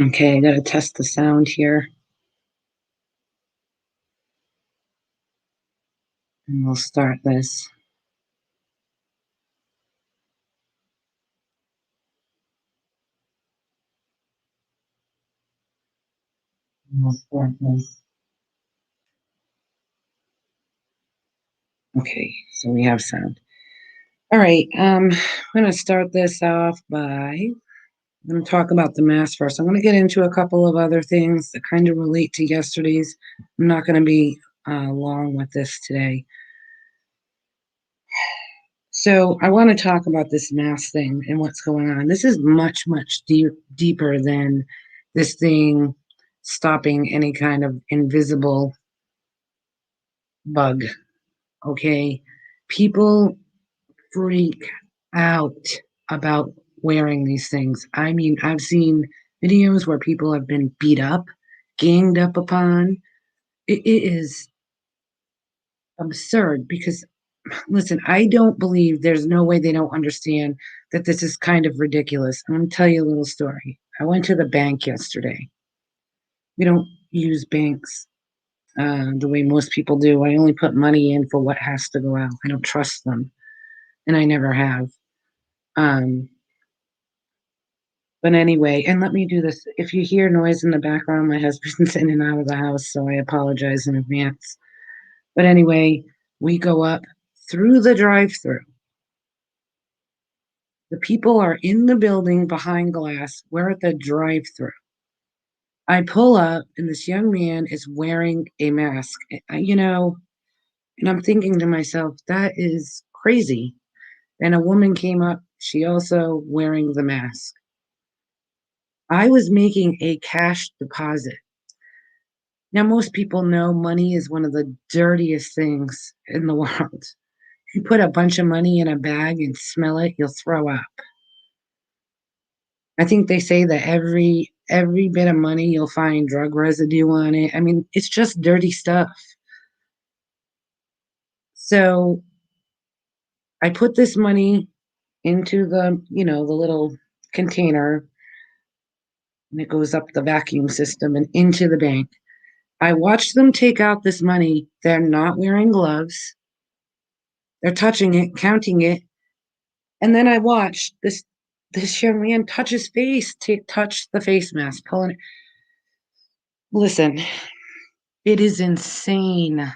Okay, I gotta test the sound here, and we'll start this. We'll start this. Okay, so we have sound. All right, I'm gonna start this off by I'm gonna talk about the mass first. I'm gonna get into a couple of other things that kind of relate to yesterday's. I'm not gonna be long with this today. So I want to talk about this mass thing and what's going on. This is much, much deeper than this thing stopping any kind of invisible bug. Okay. People freak out about wearing these things. I mean, I've seen videos where people have been beat up, ganged up upon. It is absurd because, listen, I don't believe there's no way they don't understand that this is kind of ridiculous. I'm going to tell you a little story. I went to the bank yesterday. We don't use banks the way most people do. I only put money in for what has to go out. I don't trust them, and I never have. Um, but anyway, and let me do this. If you hear noise in the background, my husband's in and out of the house, so I apologize in advance. But anyway, we go up through the drive through. The people are in the building behind glass. We're at the drive through. I pull up, and this young man is wearing a mask. And I'm thinking to myself, that is crazy. And a woman came up, she also wearing the mask. I was making a cash deposit. Now, most people know money is one of the dirtiest things in the world. If you put a bunch of money in a bag and smell it, you'll throw up. I think they say that every bit of money you'll find drug residue on it. I mean, it's just dirty stuff. So I put this money into the little container, and it goes up the vacuum system and into the bank. I watched them take out this money. They're not wearing gloves. They're touching it, counting it. And then I watched this young man touch his face, touch the face mask, pulling it. Listen, it is insane.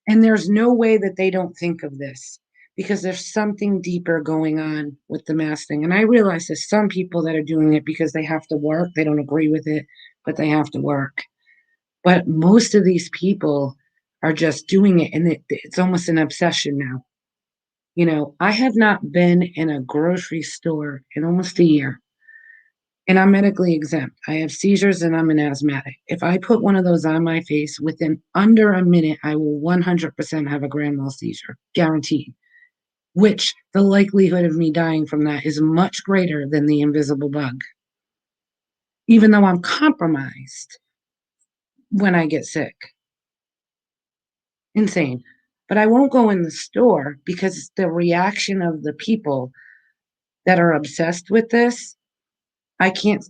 And there's no way that they don't think of this because there's something deeper going on with the mask thing. And I realize there's some people that are doing it because they have to work. They don't agree with it, but they have to work. But most of these people are just doing it, and it's almost an obsession now. I have not been in a grocery store in almost a year, and I'm medically exempt. I have seizures and I'm an asthmatic. If I put one of those on my face, within under a minute, I will 100% have a grand mal seizure, guaranteed. Which the likelihood of me dying from that is much greater than the invisible bug, even though I'm compromised when I get sick. Insane. But I won't go in the store because the reaction of the people that are obsessed with this, I can't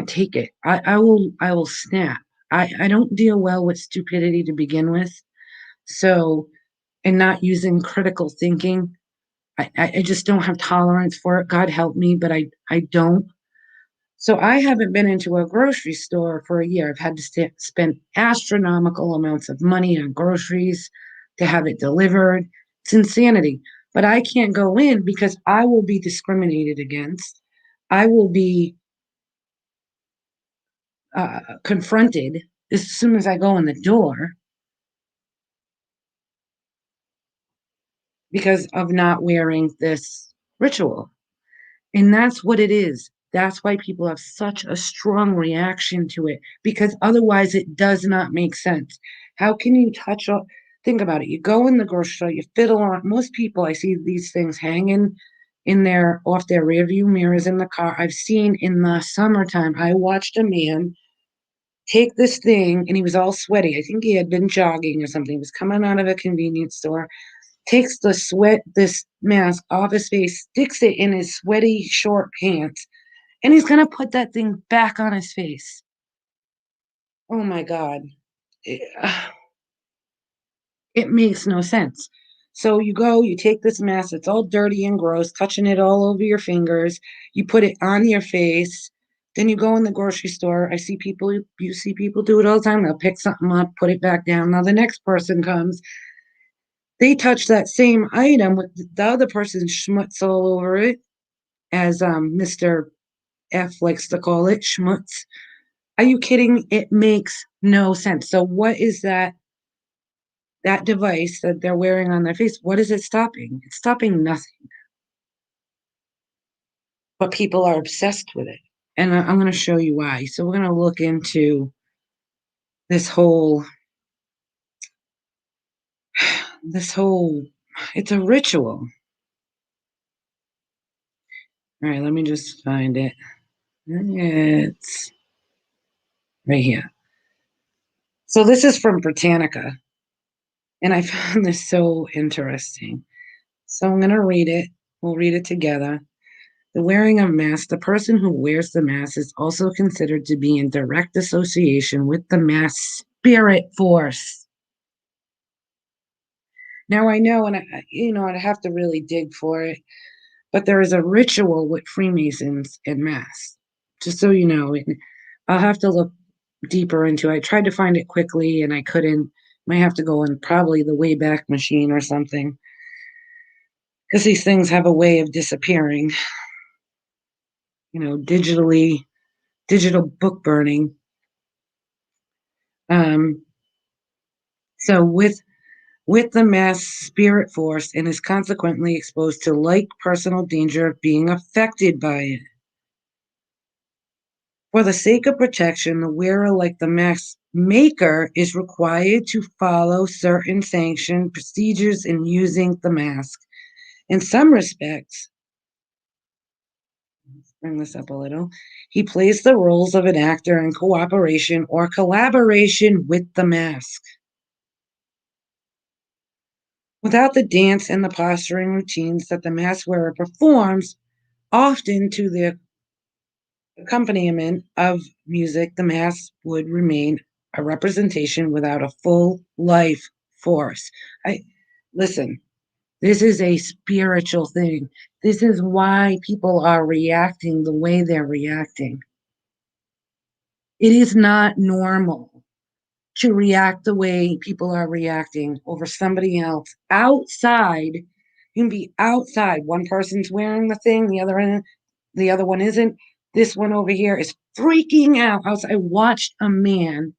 take it. I will snap. I don't deal well with stupidity to begin with. So, and not using critical thinking. I just don't have tolerance for it. God help me, but I don't. So I haven't been into a grocery store for a year. I've had to spend astronomical amounts of money on groceries to have it delivered. It's insanity. But I can't go in because I will be discriminated against. I will be confronted as soon as I go in the door because of not wearing this ritual. And that's what it is. That's why people have such a strong reaction to it because otherwise it does not make sense. How can you touch a think about it. You go in the grocery store, you fiddle on most people I see these things hanging in their off their rear view mirrors in the car. I've seen in the summertime, I watched a man take this thing and he was all sweaty. I think he had been jogging or something. He was coming out of a convenience store, takes this mask off his face, sticks it in his sweaty short pants, and he's gonna put that thing back on his face. Oh my god. It it makes no sense. So you go, you take this mask, it's all dirty and gross, touching it all over your fingers, you put it on your face, then you go in the grocery store. I see people you see people do it all the time. They'll pick something up, put it back down. Now the next person comes, they touch that same item with the other person's schmutz all over it, as Mr. F likes to call it, schmutz. Are you kidding me? It makes no sense. So what is that device that they're wearing on their face, what is it stopping? It's stopping nothing, but people are obsessed with it. And I'm going to show you why. So we're going to look into this whole, this whole, it's a ritual. All right, let me just find it. It's right here. So this is from Britannica, and I found this so interesting. So I'm going to read it. We'll read it together. The wearing of mask, the person who wears the mask is also considered to be in direct association with the mask spirit force. Now I know, and I'd have to really dig for it, but there is a ritual with Freemasons and masks. Just so you know, I'll have to look deeper into it. I tried to find it quickly and I couldn't. Might have to go in probably the Wayback Machine or something, because these things have a way of disappearing. Digital book burning. Um, so with the mass spirit force and is consequently exposed to like personal danger of being affected by it. For the sake of protection, the wearer, like the mask maker, is required to follow certain sanctioned procedures in using the mask. In some respects, let's bring this up a little, he plays the roles of an actor in cooperation or collaboration with the mask. Without the dance and the posturing routines that the mask wearer performs, often to the accompaniment of music, the mask would remain a representation without a full life force. I listen, this is a spiritual thing. This is why people are reacting the way they're reacting. It is not normal to react the way people are reacting over somebody else outside. You can be outside. One person's wearing the thing, the other one isn't. This one over here is freaking out. I watched a man,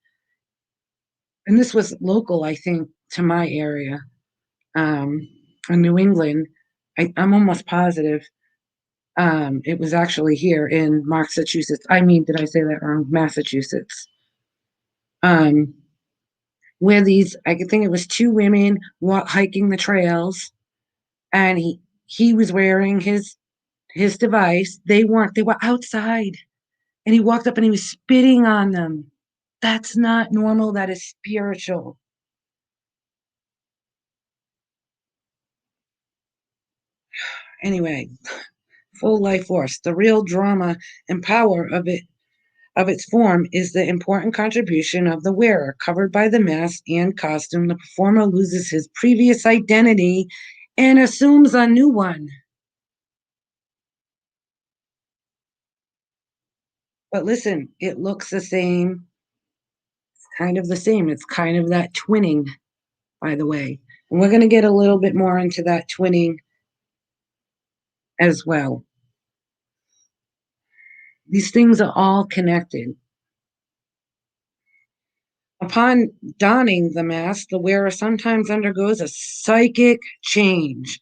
and this was local, I think, to my area, um, in New England. I'm almost positive. It was actually here in Massachusetts. I mean, did I say that wrong? Massachusetts. Um, where I could think it was two women hiking the trails, and he was wearing his device. They were outside, and he walked up and he was spitting on them. That's not normal. That is spiritual. Anyway, full life force. The real drama and power of its form is the important contribution of the wearer. Covered by the mask and costume, the performer loses his previous identity and assumes a new one. But listen, it looks the same, kind of the same. It's kind of that twinning, by the way. And we're going to get a little bit more into that twinning as well. These things are all connected. Upon donning the mask, the wearer sometimes undergoes a psychic change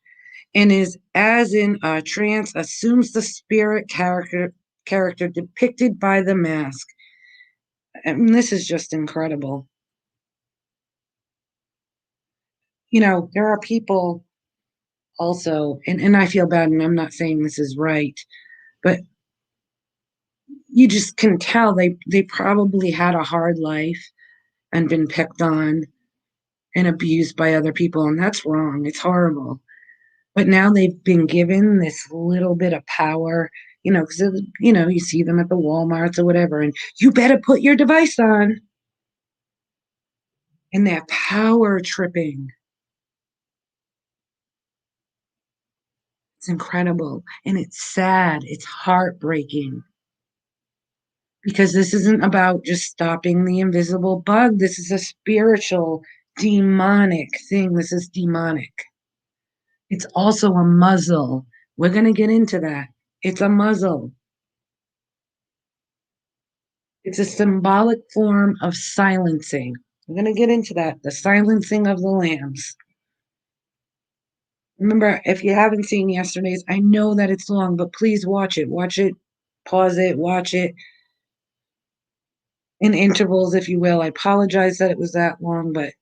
and is, as in a trance, assumes the spirit character depicted by the mask. And this is just incredible. There are people also, and I feel bad, and I'm not saying this is right, but you just can tell they probably had a hard life and been picked on and abused by other people, and that's wrong. It's horrible. But now they've been given this little bit of power because you see them at the Walmarts or whatever, and you better put your device on, and they're power tripping. It's incredible, and it's sad, it's heartbreaking, because this isn't about just stopping the invisible bug, this is a spiritual, demonic thing, this is demonic. It's also a muzzle. We're gonna get into that. It's a muzzle. It's a symbolic form of silencing. We're gonna get into that, the silencing of the lambs. Remember, if you haven't seen yesterday's, I know that it's long, but please watch it. Watch it, pause it, watch it in intervals, if you will. I apologize that it was that long, but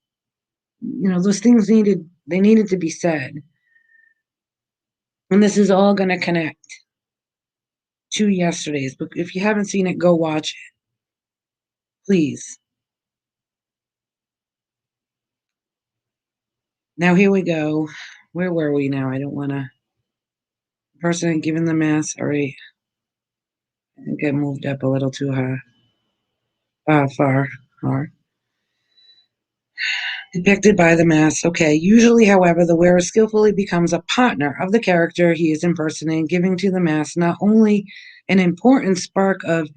those things needed to be said. And this is all gonna connect to yesterday's. But if you haven't seen it, go watch it, please. Now here we go. Where were we now? I don't wanna person given the mass. All right. I think I moved up a little too high. Far. Far. Depicted by the mask. Okay. Usually, however, the wearer skillfully becomes a partner of the character he is impersonating, giving to the mask not only an important spark of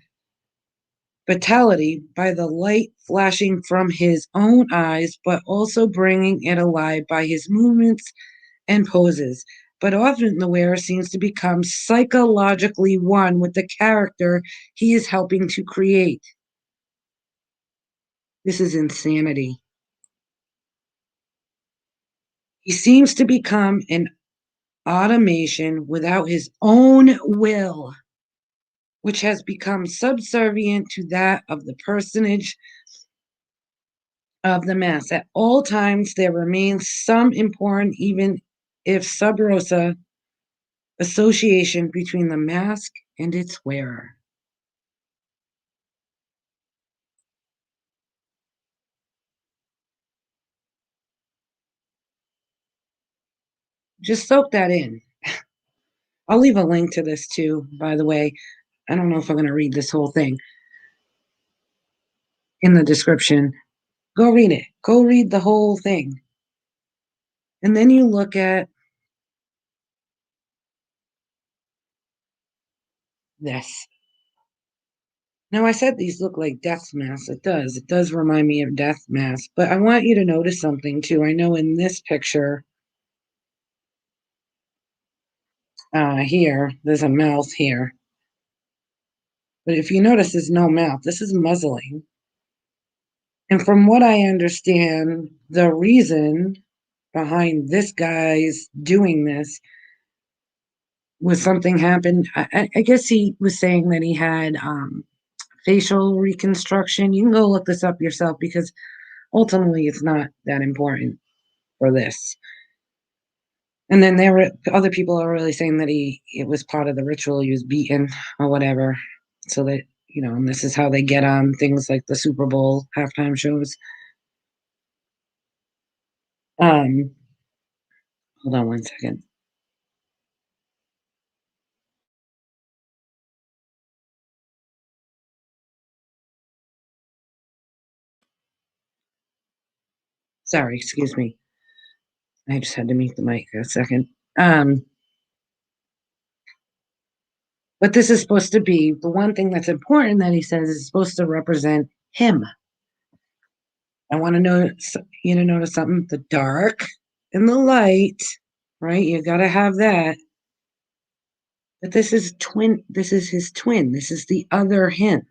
vitality by the light flashing from his own eyes, but also bringing it alive by his movements and poses. But often the wearer seems to become psychologically one with the character he is helping to create. This is insanity. He seems to become an automation without his own will, which has become subservient to that of the personage of the mass. At all times, there remains some important, even if sub rosa, association between the mask and its wearer. Just soak that in. I'll leave a link to this too, by the way. I don't know if I'm going to read this whole thing in the description. Go read it. Go read the whole thing. And then you look at this. Now, I said these look like death masks. It does. It does remind me of death masks. But I want you to notice something too. I know in this picture here, there's a mouth here. But if you notice, there's no mouth. This is muzzling. And from what I understand, the reason behind this guy's doing this was something happened. I guess he was saying that he had facial reconstruction. You can go look this up yourself because ultimately it's not that important for this. And then there were other people are really saying that it was part of the ritual. He was beaten or whatever, so that and this is how they get on things like the Super Bowl halftime shows. Um, hold on one second. Sorry, excuse me. I just had to mute the mic a second. Um, but this is supposed to be the one thing that's important that he says is supposed to represent him. I want to know you to notice something: the dark and the light, right? You got to have that. But this is twin. This is his twin. This is the other him.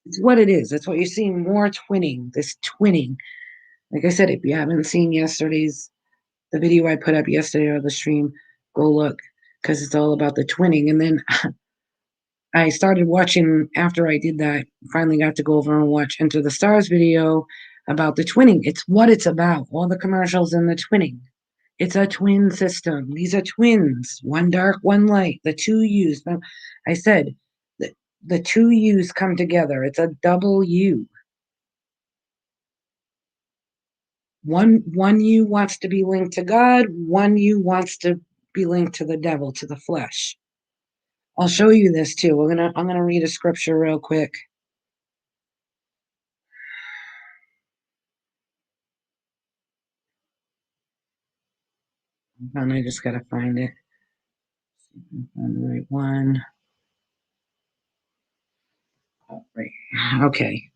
It's what it is. That's what you're seeing more twinning. This twinning. Like I said, if you haven't seen the video I put up yesterday or the stream, go look because it's all about the twinning. And then I started watching after I did that. Finally got to go over and watch Enter the Stars video about the twinning. It's what it's about. All the commercials and the twinning. It's a twin system. These are twins. One dark, one light. The two U's. I said the two U's come together. It's a double U. One you wants to be linked to God, one you wants to be linked to the devil, to the flesh. I'll show you this too. I'm gonna read a scripture real quick. And I just gotta find it. Find the right one. Oh, right. Okay.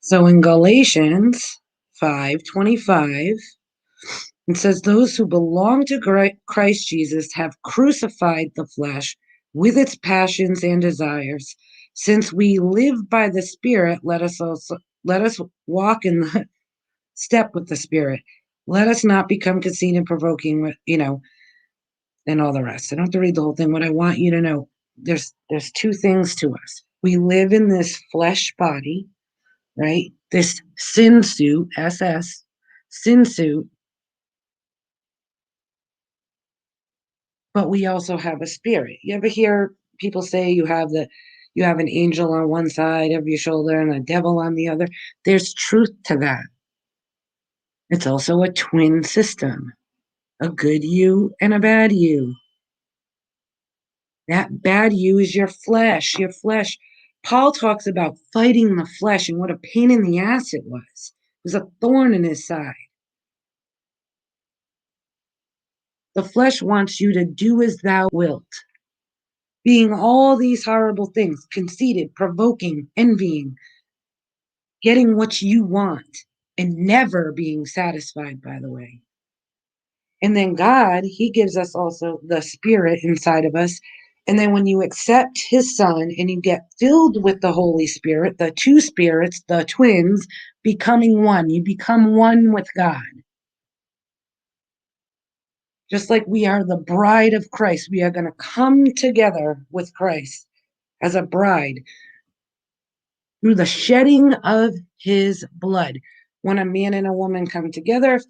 So in Galatians 5:25, it says, "Those who belong to Christ Jesus have crucified the flesh with its passions and desires. Since we live by the Spirit, let us walk in the step with the Spirit. Let us not become conceited, provoking, and all the rest." I don't have to read the whole thing. What I want you to know, there's two things to us. We live in this flesh body, right? This sin suit, SS, sin suit, but we also have a spirit. You ever hear people say you have an angel on one side of your shoulder and a devil on the other? There's truth to that. It's also a twin system, a good you and a bad you. That bad you is your flesh, your flesh. Paul talks about fighting the flesh and what a pain in the ass it was. It was a thorn in his side. The flesh wants you to do as thou wilt, being all these horrible things, conceited, provoking, envying, getting what you want, and never being satisfied, by the way. And then God, He gives us also the Spirit inside of us. And then when you accept His Son and you get filled with the Holy Spirit, the two spirits, the twins, becoming one, you become one with God. Just like we are the bride of Christ, we are going to come together with Christ as a bride through the shedding of His blood. When a man and a woman come together, if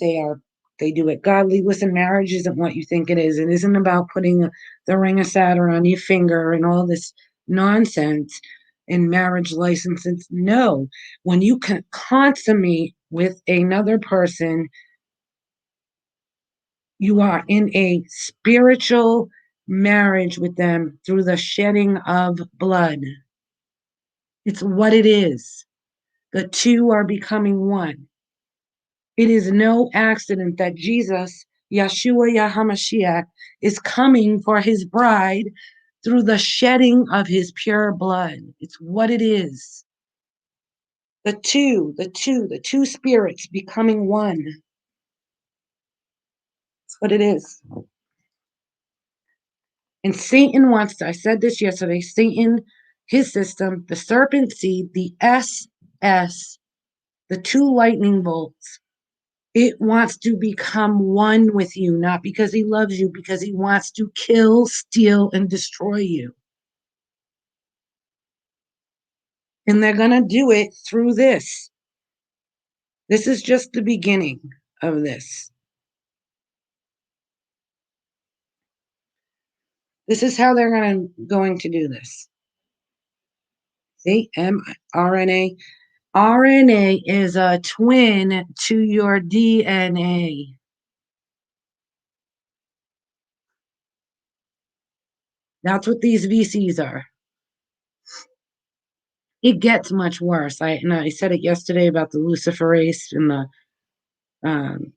they do it godly. Listen, marriage isn't what you think it is. It isn't about putting the ring of Saturn on your finger and all this nonsense in marriage licenses. No, when you can consummate with another person, you are in a spiritual marriage with them through the shedding of blood. It's what it is. The two are becoming one. It is no accident that Jesus, Yeshua Yahamashiach, is coming for his bride through the shedding of his pure blood. It's what it is. The two spirits becoming one. It's what it is. And Satan wants to, I said this yesterday, Satan, his system, the serpent seed, the SS, the two lightning bolts, it wants to become one with you, not because he loves you, because he wants to kill, steal, and destroy you. And they're going to do it through this. This is just the beginning of this. This is how they're going to do this. See, mRNA. RNA is a twin to your DNA. That's what these VCs are. It gets much worse. I said it yesterday about the luciferase and the um,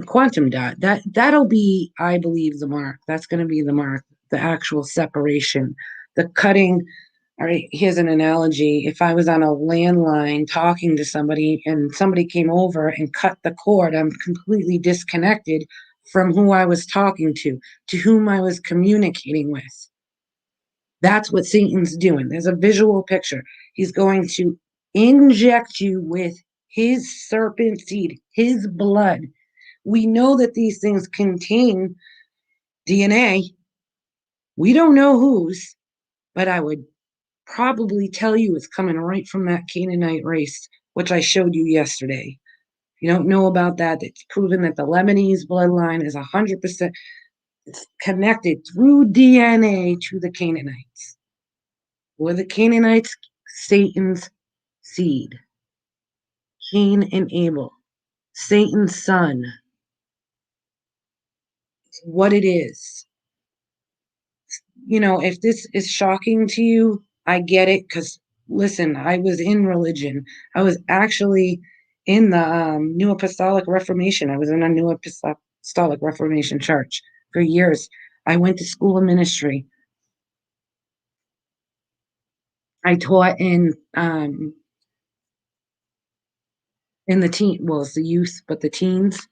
quantum dot. That'll be, I believe, the mark. That's going to be the mark. The actual separation, the cutting. All right, here's an analogy. If I was on a landline talking to somebody and somebody came over and cut the cord, I'm completely disconnected from who I was talking to whom I was communicating with. That's what Satan's doing. There's a visual picture. He's going to inject you with his serpent seed, his blood. We know that these things contain DNA. We don't know whose, but I would probably tell you it's coming right from that Canaanite race, which I showed you yesterday. If you don't know about that, it's proven that the Lebanese bloodline is 100% connected through DNA to the Canaanites. Were the Canaanites Satan's seed? Cain and Abel, Satan's son. What it is. If this is shocking to you, I get it. Because listen, I was in religion. I was actually in the New Apostolic Reformation. I was in a New Apostolic Reformation church for years. I went to school of ministry. I taught in the teen, well, it's the youth, but the teens.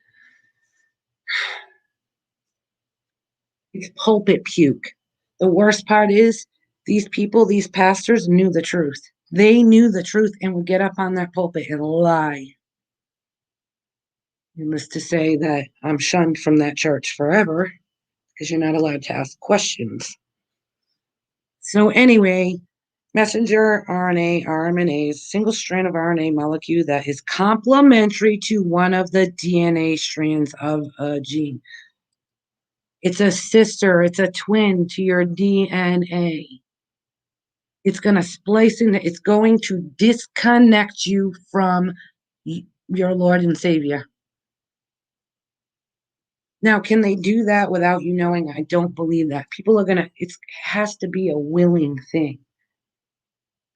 It's pulpit puke. The worst part is these people, these pastors knew the truth. They knew the truth and would get up on that pulpit and lie. Needless to say that I'm shunned from that church forever because you're not allowed to ask questions. So anyway, messenger RNA, RMNA is a single strand of RNA molecule that is complementary to one of the DNA strands of a gene. It's a sister, it's a twin to your DNA. It's going to splice in, it's going to disconnect you from your Lord and Savior. Now, can they do that without you knowing? I don't believe that. People are going to, it has to be a willing thing.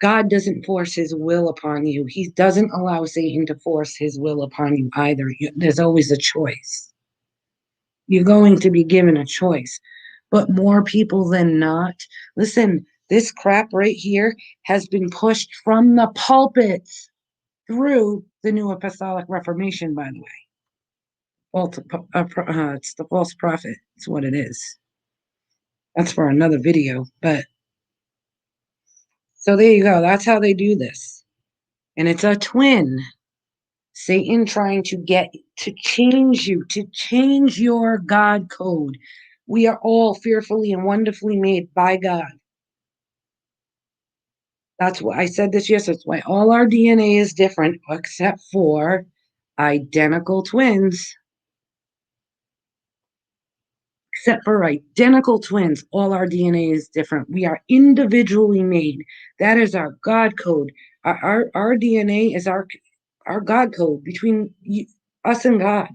God doesn't force his will upon you. He doesn't allow Satan to force his will upon you either. There's always a choice. You're going to be given a choice. But more people than not, listen, this crap right here has been pushed from the pulpits through the New Apostolic Reformation, by the way. It's the false prophet. It's what it is. That's for another video. But so there you go. That's how they do this. And it's a twin. Satan trying to get to change you, to change your God code. We are all fearfully and wonderfully made by God. That's why I said this yesterday. That's why all our DNA is different, except for identical twins. Except for identical twins, all our DNA is different. We are individually made. That is our God code. Our DNA is our God code between us and God.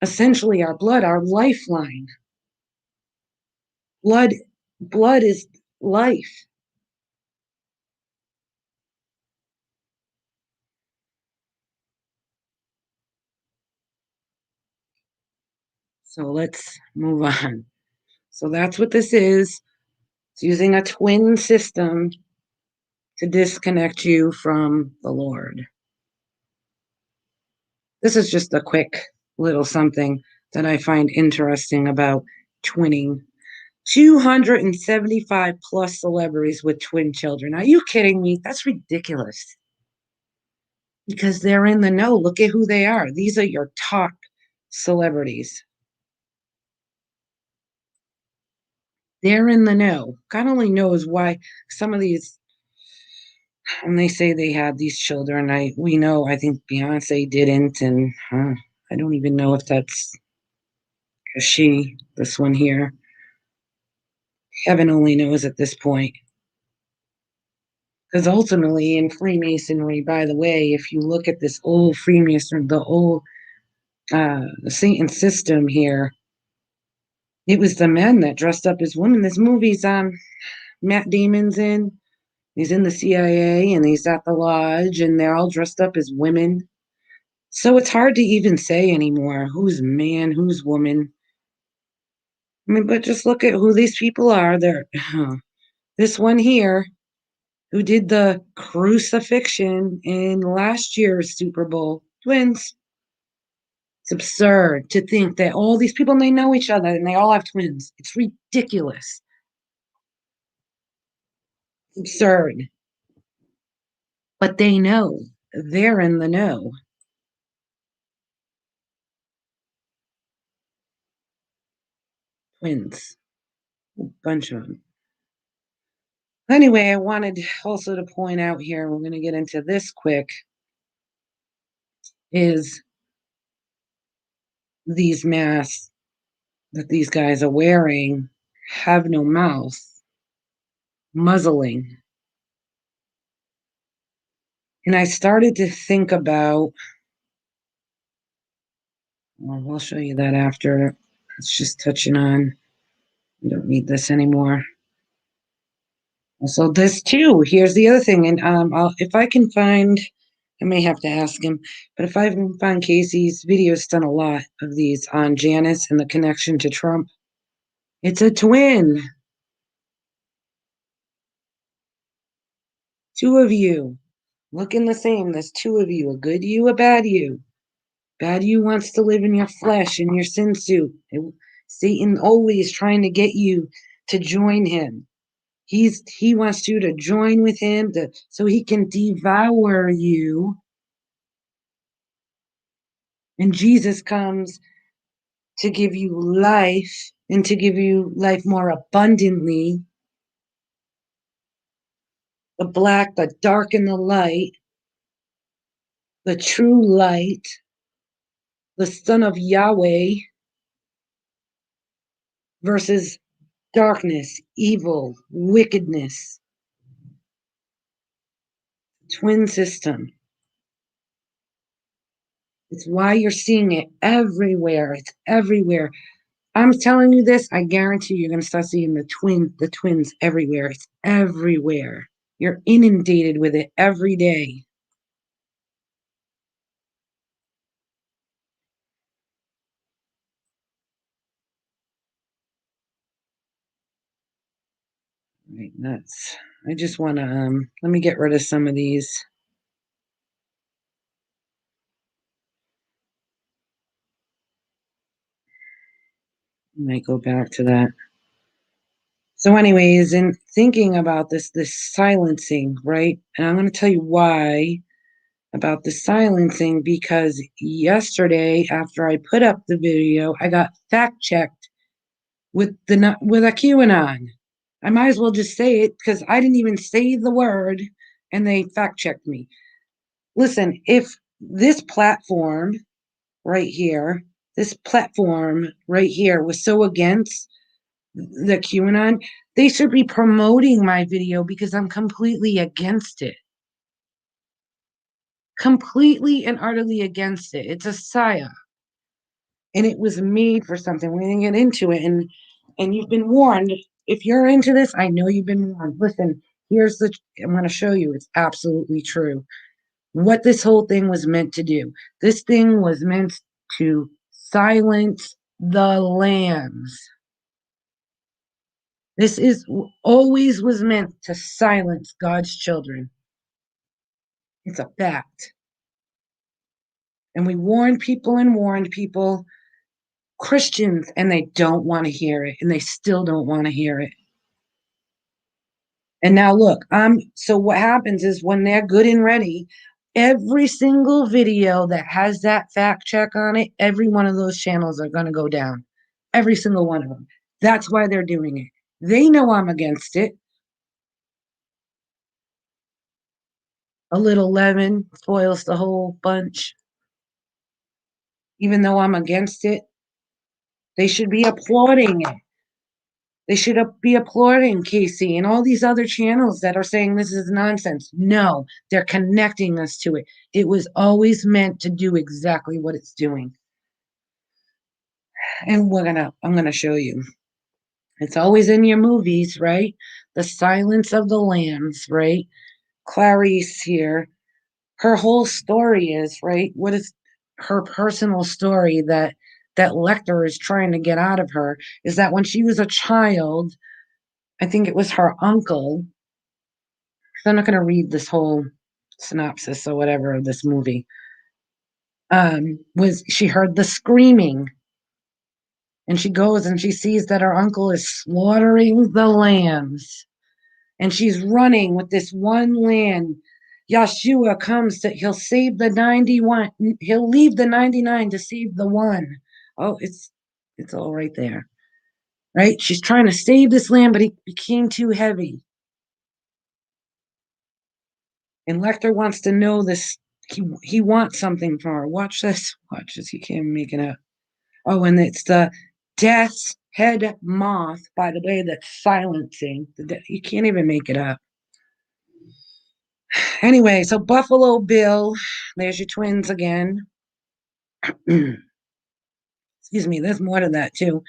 Essentially, our blood, our lifeline. Blood is life. So let's move on. So that's what this is. It's using a twin system to disconnect you from the Lord. This is just a quick little something that I find interesting about twinning. 275 plus celebrities with twin children. Are you kidding me? That's ridiculous. Because they're in the know. Look at who they are. These are your top celebrities. They're in the know. God only knows why some of these, when they say they had these children, we know, I think Beyonce didn't, and I don't even know if that's she, this one here. Heaven only knows at this point. Because ultimately, in Freemasonry, by the way, if you look at this old Freemason, the old Satan system here, it was the men that dressed up as women. This movie's Matt Damon's in. He's in the CIA and he's at the lodge, and they're all dressed up as women. So it's hard to even say anymore who's man, who's woman. I mean, but just look at who these people are. They're this one here who did the crucifixion in last year's Super Bowl. Twins. It's absurd to think that all these people, they know each other and they all have twins. It's ridiculous. It's absurd. But they know. They're in the know. Twins. A bunch of them. Anyway, I wanted also to point out here, we're going to get into this quick, is these masks that these guys are wearing have no mouth, muzzling. And I started to think about Well, I'll show you that after. It's just touching on. You don't need this anymore. So this too. Here's the other thing, and if I can find, I may have to ask him, but if I can find Casey's video's done a lot of these on Janice and the connection to Trump. It's a twin. Two of you looking the same. There's two of you, a good you, a bad you. Bad you wants to live in your flesh, in your sin suit. Satan always trying to get you to join him. He wants you to join with him so he can devour you. And Jesus comes to give you life and to give you life more abundantly. The black, the dark, and the light, the true light, the Son of Yahweh versus darkness, evil, wickedness, twin system. It's why you're seeing it everywhere. It's everywhere. I'm telling you this, I guarantee you're going to start seeing the twins everywhere. It's everywhere. You're inundated with it every day. Right, nuts. I just want to let me get rid of some of these. I might go back to that. So, anyways, in thinking about this silencing, right? And I'm going to tell you why about the silencing, because yesterday after I put up the video, I got fact checked with a QAnon. I might as well just say it because I didn't even say the word and they fact checked me. Listen, if this platform right here, this platform right here was so against the QAnon, they should be promoting my video because I'm completely against it. Completely and utterly against it. It's a psyop. And it was made for something. We're gonna get into it. And you've been warned. If you're into this, I know you've been warned. Listen, I'm gonna show you it's absolutely true. What this whole thing was meant to do. This thing was meant to silence the lambs. This is always was meant to silence God's children. It's a fact. And we warned people, Christians, and they don't want to hear it. And they still don't want to hear it. And now look, so what happens is when they're good and ready, every single video that has that fact check on it, every one of those channels are going to go down. Every single one of them. That's why they're doing it. They know I'm against it. A little lemon spoils the whole bunch. Even though I'm against it, they should be applauding it. They should be applauding Casey and all these other channels that are saying this is nonsense. No, they're connecting us to it. It was always meant to do exactly what it's doing. And I'm gonna show you. It's always in your movies, right? The Silence of the Lambs, right? Clarice here. Her whole story is, right? What is her personal story that Lecter is trying to get out of her is that when she was a child, I think it was her uncle. I'm not going to read this whole synopsis or whatever of this movie. Was she heard the screaming, and she goes and she sees that her uncle is slaughtering the lambs, and she's running with this one lamb. Yeshua comes to he'll save the 91. He'll leave the 99 to save the one. Oh, it's all right there. Right? She's trying to save this lamb, but he became too heavy. And Lecter wants to know this. He wants something from her. Watch this. Watch this. You can't make it up. Oh, and it's the death's head moth, by the way, that's silencing. You can't even make it up. Anyway, so Buffalo Bill, there's your twins again. Excuse me, there's more to that too.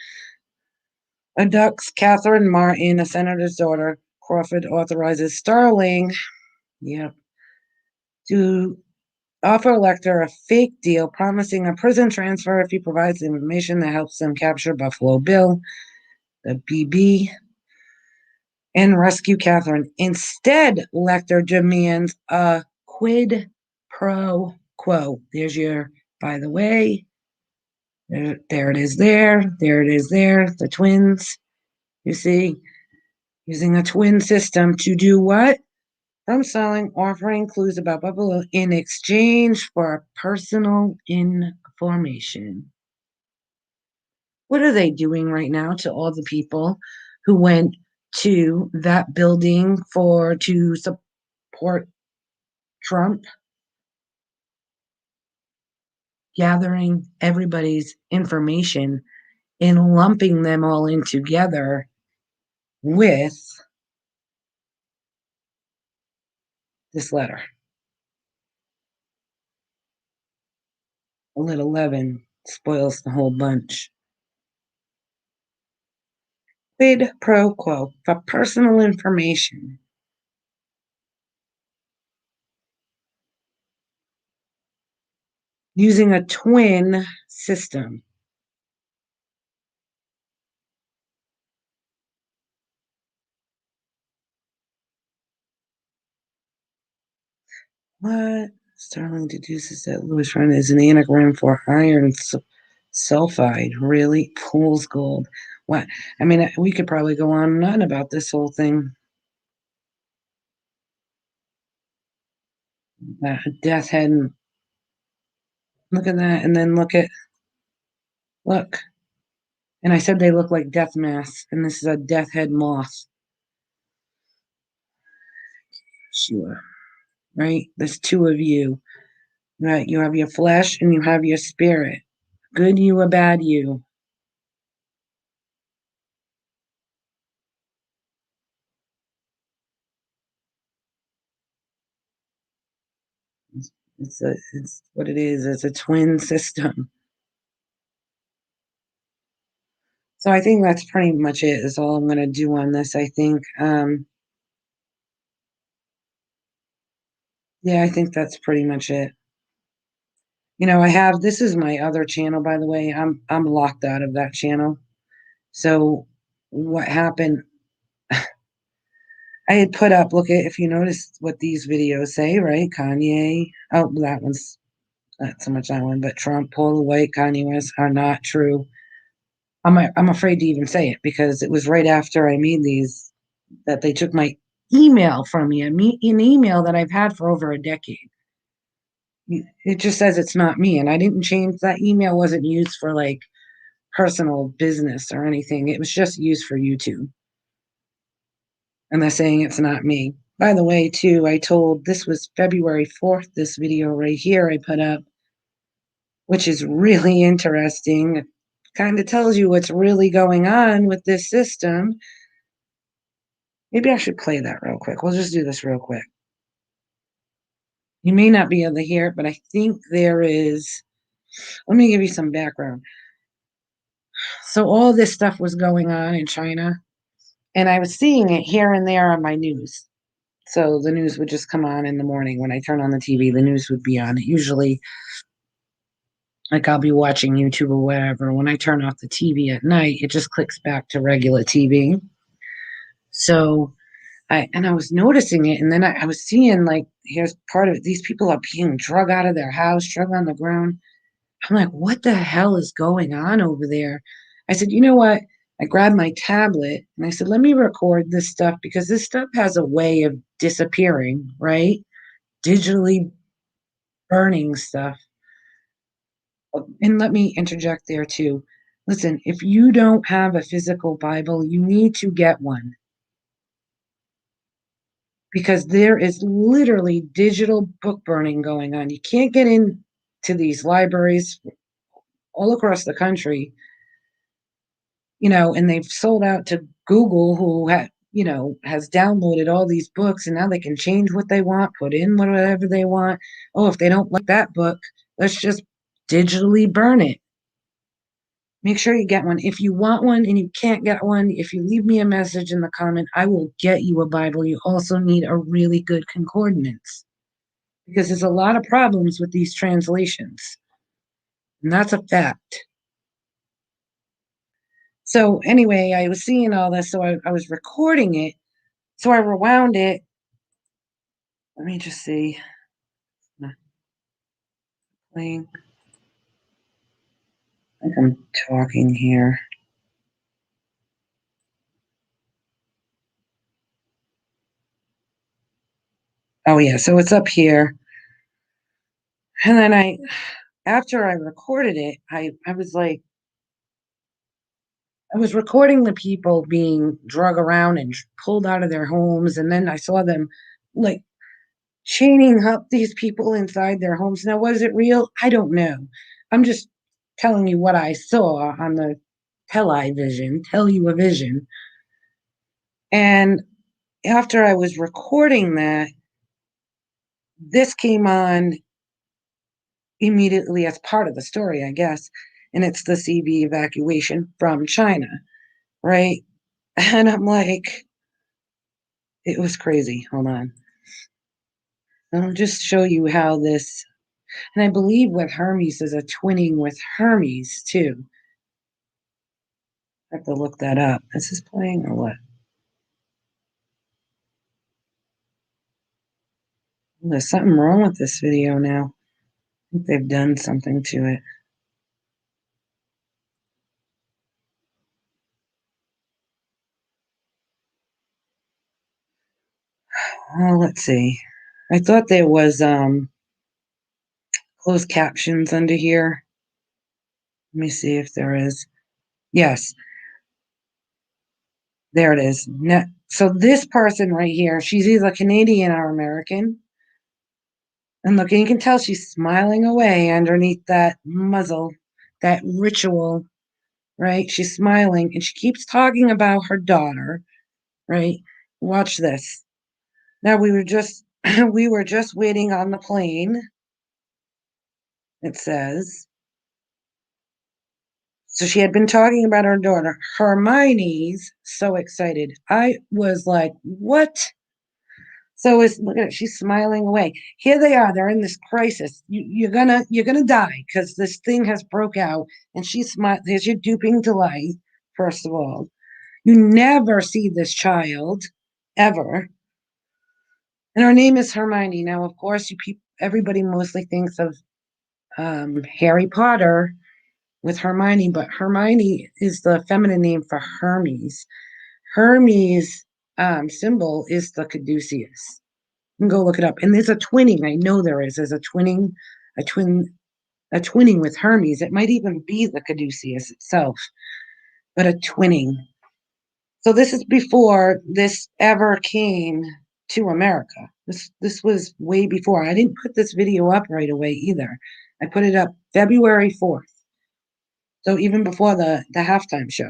Abducts Catherine Martin, a senator's daughter. Crawford authorizes Starling, yep, to offer Lecter a fake deal promising a prison transfer if he provides the information that helps them capture Buffalo Bill, the BB, and rescue Catherine. Instead, Lecter demands a quid pro quo. There's your, by the way, there it is there it is there, the twins, you see, using a twin system to do what? From selling, offering clues about Buffalo in exchange for personal information. What are they doing right now to all the people who went to that building to support Trump? Gathering everybody's information and lumping them all in together with this letter. A little leaven spoils the whole bunch. Quid pro quo for personal information. Using a twin system. What? Starling deduces that Lewis run is an anagram for iron sulfide. Really? Fool's gold. What? I mean, we could probably go on and on about this whole thing. Death head. Look at that. And then look. And I said they look like death masks. And this is a death head moth. Sure. Right? There's two of you. Right? You have your flesh and you have your spirit. Good you or bad you. It's what it is. It's a twin system. So I think that's pretty much it. Is all I'm going to do on this. I think. Yeah, I think that's pretty much it. I have this is my other channel, by the way. I'm locked out of that channel. So what happened? I had put up. Look at if you notice what these videos say, right? Kanye. Oh, that one's not so much that one, but Trump, Paul White, Kanye West are not true. I'm afraid to even say it because it was right after I made these that they took my email from me, an email that I've had for over a decade. It just says it's not me, and I didn't change that email. Wasn't used for like personal business or anything. It was just used for YouTube, and they're saying it's not me. By the way, too, I told this was February 4th. This video right here I put up, which is really interesting. It kind of tells you what's really going on with this system. Maybe I should play that real quick. We'll just do this real quick. You may not be able to hear it, but I think there is. Let me give you some background. So all this stuff was going on in China, and I was seeing it here and there on my news. So the news would just come on in the morning when I turn on the TV. The news would be on. Usually, like I'll be watching YouTube or whatever. When I turn off the TV at night, it just clicks back to regular TV. So I was noticing it, and then I was seeing like here's part of it. These people are being drug out of their house, drug on the ground. I'm like, what the hell is going on over there? I said, you know what? I grabbed my tablet and I said, let me record this stuff because this stuff has a way of disappearing, right? Digitally burning stuff. And let me interject there too. Listen, if you don't have a physical Bible, you need to get one because there is literally digital book burning going on. You can't get into these libraries all across the country, and they've sold out to Google, who has downloaded all these books, and now they can change what they want, put in whatever they want. Oh, if they don't like that book, let's just digitally burn it. Make sure you get one. If you want one and you can't get one, if you leave me a message in the comment, I will get you a Bible. You also need a really good concordance because there's a lot of problems with these translations. And that's a fact. So anyway, I was seeing all this, so I was recording it. So I rewound it. Let me just see. Playing. I think I'm talking here. Oh yeah, so it's up here. And then after I recorded it, I was like, I was recording the people being drug around and pulled out of their homes, and then I saw them like chaining up these people inside their homes. Now, was it real? I don't know. I'm just telling you what I saw on the television, tell you a vision. And after I was recording that, this came on immediately as part of the story, I guess. And it's the CV evacuation from China, right? And I'm like, it was crazy. Hold on. I'll just show you how this, and I believe with Hermes is a twinning with Hermes too. I have to look that up. Is this playing or what? There's something wrong with this video now. I think they've done something to it. Oh, let's see. I thought there was closed captions under here. Let me see if there is. Yes, there it is. So this person right here, she's either Canadian or American. And look, you can tell she's smiling away underneath that muzzle, that ritual, right? She's smiling and she keeps talking about her daughter, right? Watch this. Now we were just we were just waiting on the plane. It says. So she had been talking about her daughter. Hermione's so excited. I was like, what? So it's look at it, she's smiling away. Here they are, they're in this crisis. You're gonna die because this thing has broke out. And she's smart. There's your duping delight, first of all. You never see this child, ever. And her name is Hermione. Now, of course, everybody mostly thinks of Harry Potter with Hermione, but Hermione is the feminine name for Hermes. Hermes symbol is the caduceus. You can go look it up. And there's a twinning. I know there is. There's a twinning, a twin, a twinning with Hermes. It might even be the caduceus itself, but a twinning. So this is before this ever came to America. This was way before. I didn't put this video up right away either. I put it up February 4th. So even before the halftime show.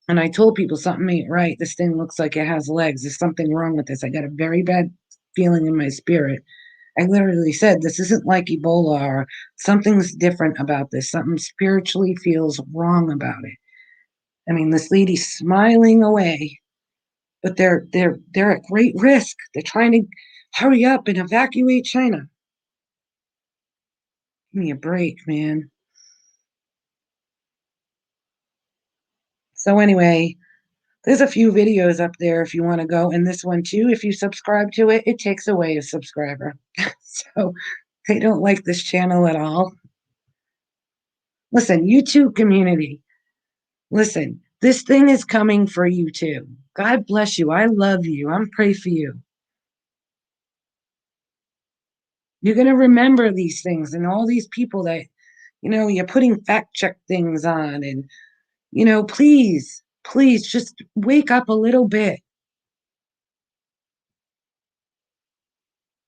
And I told people something ain't right. This thing looks like it has legs. There's something wrong with this. I got a very bad feeling in my spirit. I literally said, this isn't like Ebola or something's different about this. Something spiritually feels wrong about it. I mean, this lady's smiling away, but they're at great risk. They're trying to hurry up and evacuate China. Give me a break, man. So anyway, there's a few videos up there if you want to go. And this one too, if you subscribe to it, it takes away a subscriber. So they don't like this channel at all. Listen, YouTube community, listen, this thing is coming for you too. God bless you. I love you. I'm praying for you. You're going to remember these things and all these people that, you're putting fact check things on. And, please, please just wake up a little bit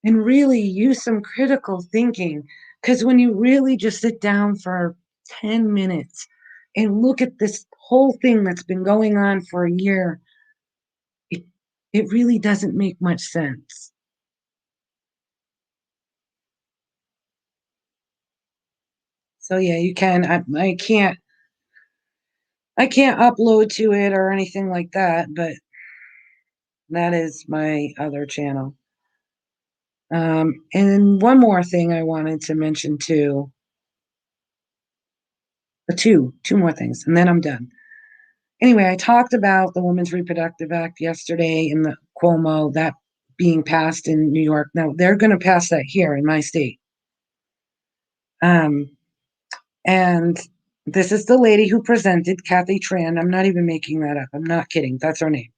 and really use some critical thinking. Because when you really just sit down for 10 minutes and look at this whole thing that's been going on for a year, it, it really doesn't make much sense. So yeah, you can. I can't. I can't upload to it or anything like that, but that is my other channel. And one more thing I wanted to mention too. Two more things, and then I'm done. Anyway, I talked about the Women's Reproductive Act yesterday and the Cuomo that being passed in New York. Now they're going to pass that here in my state. Um, and this is the lady who presented, Kathy Tran. I'm not even making that up. I'm not kidding. That's her name.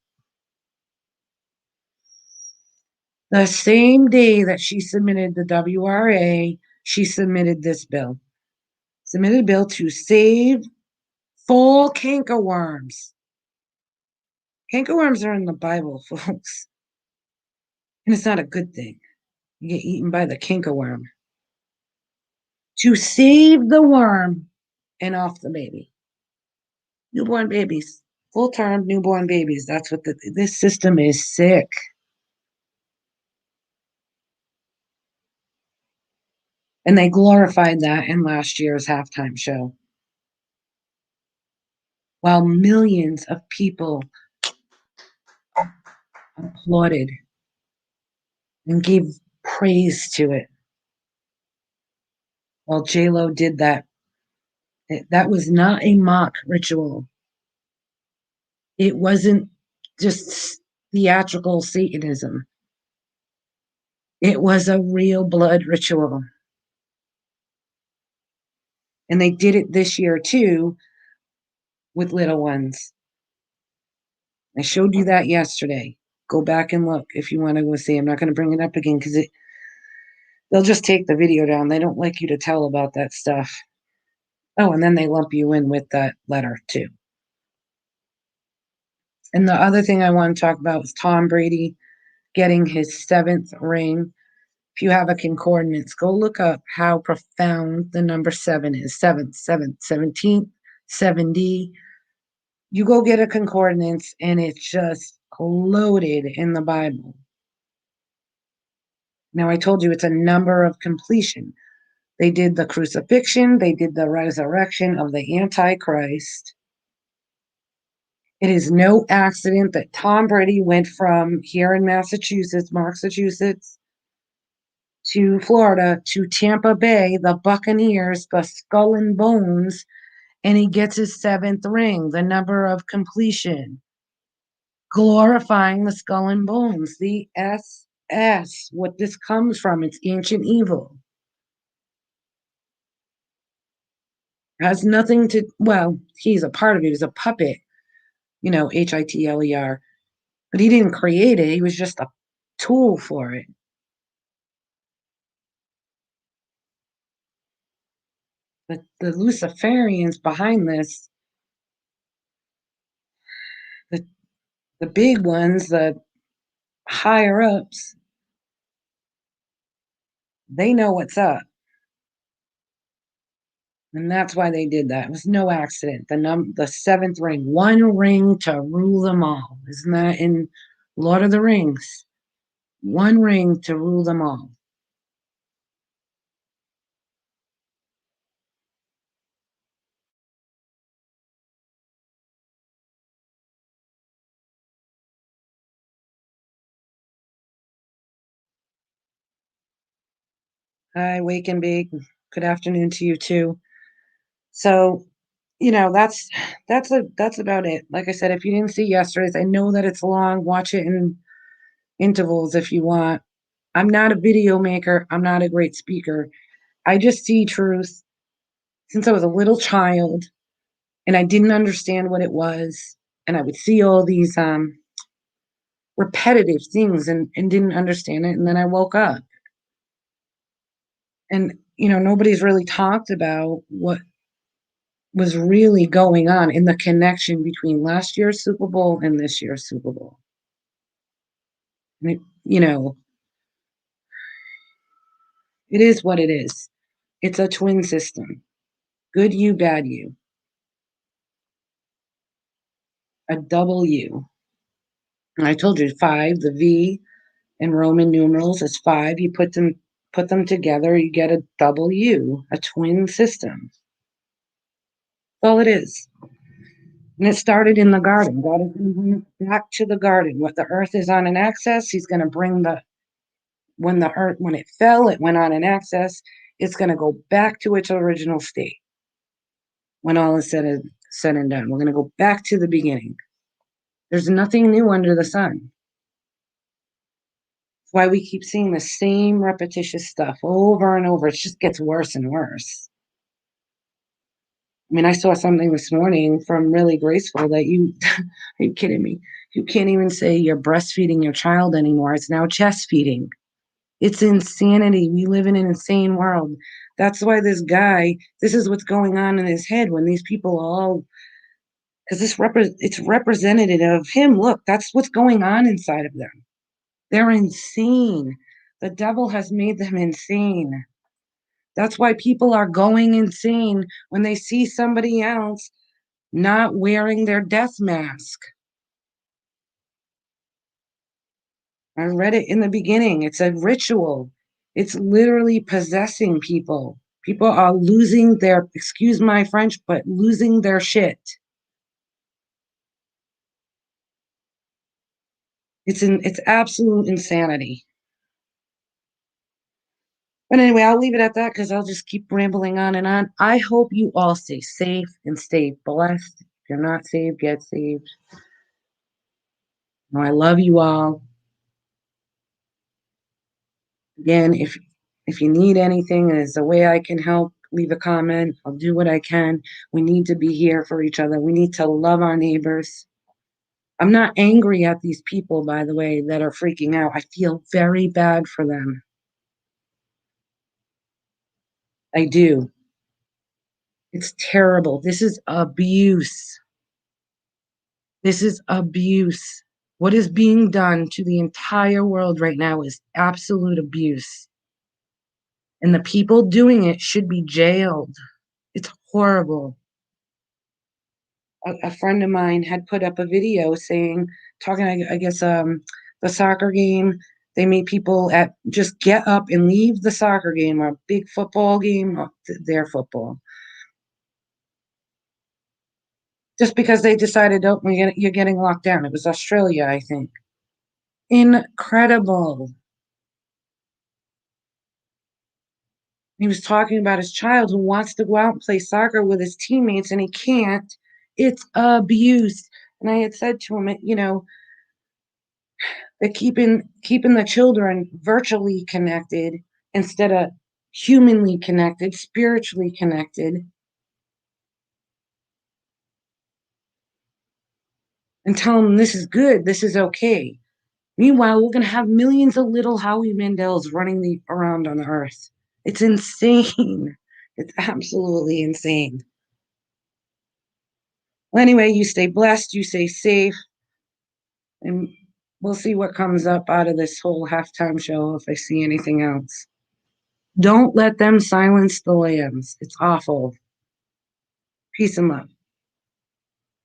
The same day that she submitted the WRA, she submitted this bill. Submitted a bill to save fall cankerworms. Cankerworms are in the Bible, folks. And it's not a good thing. You get eaten by the cankerworm. To save the worm and off the baby. Newborn babies. Full-term newborn babies. That's what this system is sick. And they glorified that in last year's halftime show. While millions of people applauded and gave praise to it. While J-Lo did that. That was not a mock ritual. It wasn't just theatrical Satanism. It was a real blood ritual. And they did it this year too with little ones. I showed you that yesterday. Go back and look if you want to go see. I'm not going to bring it up again because they'll just take the video down. They don't like you to tell about that stuff. Oh, and then they lump you in with that letter too. And the other thing I want to talk about was Tom Brady getting his 7th ring. If you have a concordance, go look up how profound the number 7 is. 7th, 7th, 17th, 7D. You go get a concordance and it's just loaded in the Bible. Now, I told you it's a number of completion. They did the crucifixion, they did the resurrection of the Antichrist. It is no accident that Tom Brady went from here in Massachusetts, to Florida, to Tampa Bay, the Buccaneers, the Skull and Bones, and he gets his 7th ring, the number of completion, glorifying the Skull and Bones, the SS, what this comes from. It's ancient evil. Has nothing to, well, he's a part of it. He's a puppet, Hitler. But he didn't create it. He was just a tool for it. But the Luciferians behind this, the the big ones, the higher ups, they know what's up. And that's why they did that. It was no accident. The 7th ring, one ring to rule them all. Isn't that in Lord of the Rings? One ring to rule them all. Hi, Wake and Bake. Good afternoon to you too. So, that's about it. Like I said, if you didn't see yesterday's, I know that it's long. Watch it in intervals if you want. I'm not a video maker. I'm not a great speaker. I just see truth since I was a little child and I didn't understand what it was. And I would see all these repetitive things and didn't understand it. And then I woke up. And, nobody's really talked about what was really going on in the connection between last year's Super Bowl and this year's Super Bowl. And it is what it is. It's a twin system. Good you, bad you. A double U. And I told you 5, the V in Roman numerals is 5. You put them together, you get a double U, a twin system. That's all it is. And it started in the garden. God is going to bring us back to the garden. What the earth is on an axis, he's going to bring when it fell, it went on an axis. It's going to go back to its original state when all is said and done. We're going to go back to the beginning. There's nothing new under the sun. That's why we keep seeing the same repetitious stuff over and over. It just gets worse and worse. I mean, I saw something this morning from Really Graceful that are you kidding me? You can't even say you're breastfeeding your child anymore. It's now chest feeding. It's insanity. We live in an insane world. That's why this is what's going on in his head when these people all, because it's representative of him. Look, that's what's going on inside of them. They're insane. The devil has made them insane. That's why people are going insane when they see somebody else not wearing their death mask. I read it in the beginning. It's a ritual. It's literally possessing people. People are losing their, excuse my French, but losing their shit. It's absolute insanity. But anyway, I'll leave it at that because I'll just keep rambling on and on. I hope you all stay safe and stay blessed. If you're not saved, get saved. I love you all. Again, if you need anything, there's a way I can help. Leave a comment. I'll do what I can. We need to be here for each other. We need to love our neighbors. I'm not angry at these people, by the way, that are freaking out. I feel very bad for them. I do. It's terrible. This is abuse. This is abuse. What is being done to the entire world right now is absolute abuse. And the people doing it should be jailed. It's horrible. A friend of mine had put up a video talking, I guess, the soccer game. They made people just get up and leave the soccer game or a big football game, or their football, just because they decided, oh, you're getting locked down. It was Australia, I think. Incredible. He was talking about his child who wants to go out and play soccer with his teammates and he can't. It's abuse. And I had said to him, that keeping the children virtually connected instead of humanly connected, spiritually connected, and tell them this is good, this is okay. Meanwhile, we're going to have millions of little Howie Mandels running around on the earth. It's insane. It's absolutely insane. Well, anyway, you stay blessed, you stay safe, and we'll see what comes up out of this whole halftime show if I see anything else. Don't let them silence the lambs. It's awful. Peace and love.